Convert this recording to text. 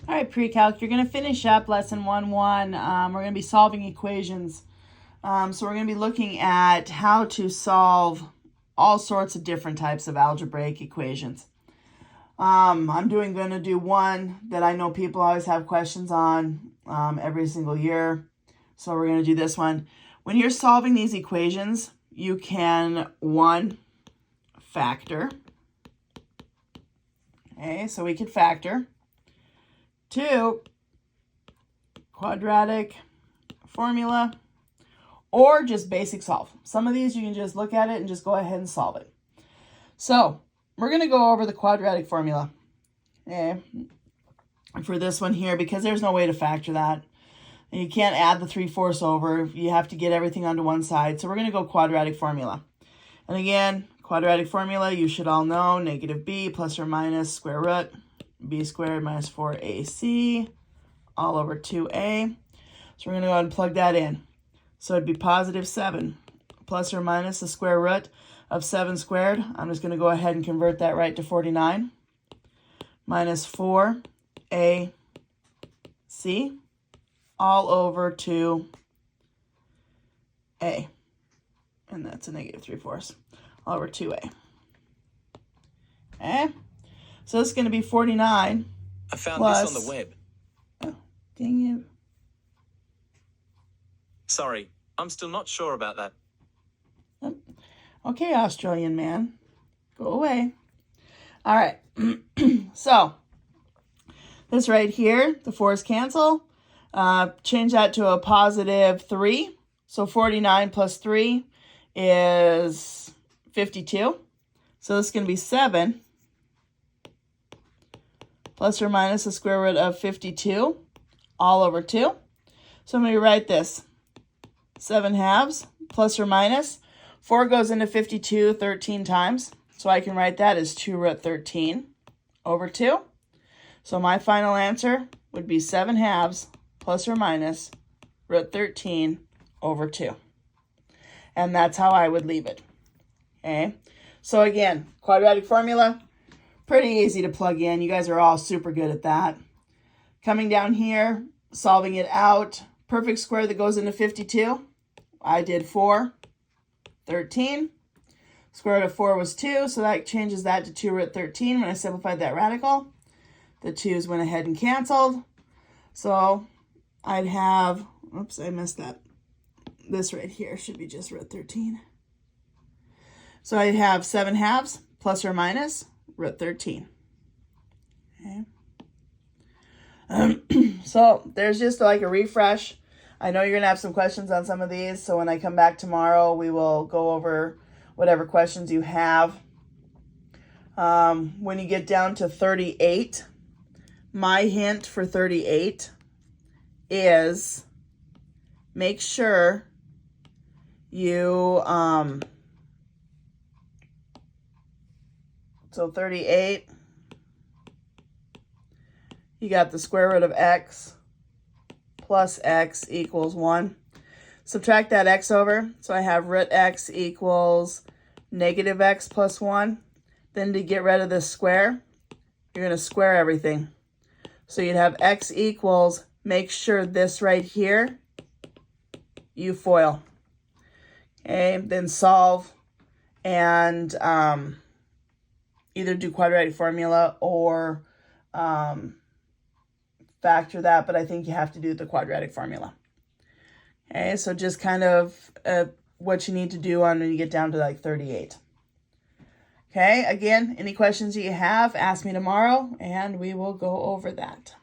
All right, pre-calc, you're going to finish up lesson 1-1. We're going to be solving equations. So we're going to be looking at how to solve all sorts of different types of algebraic equations. I'm going to do one that I know people always have questions on every single year. So we're going to do this one. When you're solving these equations, you can, one, factor. Okay, so we could factor. Two, quadratic formula, or just basic solve. Some of these you can just look at it and just go ahead and solve it. So we're going to go over the quadratic formula, okay, for this one here, because there's no way to factor that. And you can't add the 3/4 over. You have to get everything onto one side. So we're going to go quadratic formula. And again, quadratic formula, you should all know, negative b plus or minus square root b squared minus 4ac all over 2a. So we're going to go ahead and plug that in. So it'd be positive 7 plus or minus the square root of 7 squared. I'm just going to go ahead and convert that right to 49. Minus 4ac all over 2a. And that's a negative 3/4 all over 2a. Okay? So it's going to be 49 I found plus, this on the web. Oh, dang it. Sorry, I'm still not sure about that. Okay, Australian man. Go away. All right. So this right here, the 4's cancel. Change that to a positive 3. So 49 plus 3 is 52. So this is going to be 7 plus or minus the square root of 52 all over 2. So I'm going to write this. 7 halves plus or minus. 4 goes into 52 13 times. So I can write that as 2 root 13 over 2. So my final answer would be 7 halves plus or minus root 13 over 2. And that's how I would leave it. Okay. So again, quadratic formula, pretty easy to plug in. You guys are all super good at that. Coming down here, solving it out. Perfect square that goes into 52. I did 4, 13. Square root of 4 was 2, so that changes that to 2 root 13 when I simplified that radical. The 2's went ahead and canceled. So I'd have, oops, I missed that. This right here should be just root 13. So I'd have 7 halves plus or minus root 13. Okay. So there's just like a refresh. I know you're going to have some questions on some of these, so when I come back tomorrow, we will go over whatever questions you have. When you get down to 38, my hint for 38 is make sure you, so 38, you got the square root of x plus x equals 1. Subtract that x over, so I have root x equals negative x plus 1. Then to get rid of this square, you're going to square everything. So you'd have x equals, make sure this right here, you FOIL. Okay, then solve and either do quadratic formula or factor that, but I think you have to do the quadratic formula. Okay, so just kind of what you need to do on when you get down to like 38. Okay, again, any questions you have, ask me tomorrow, and we will go over that.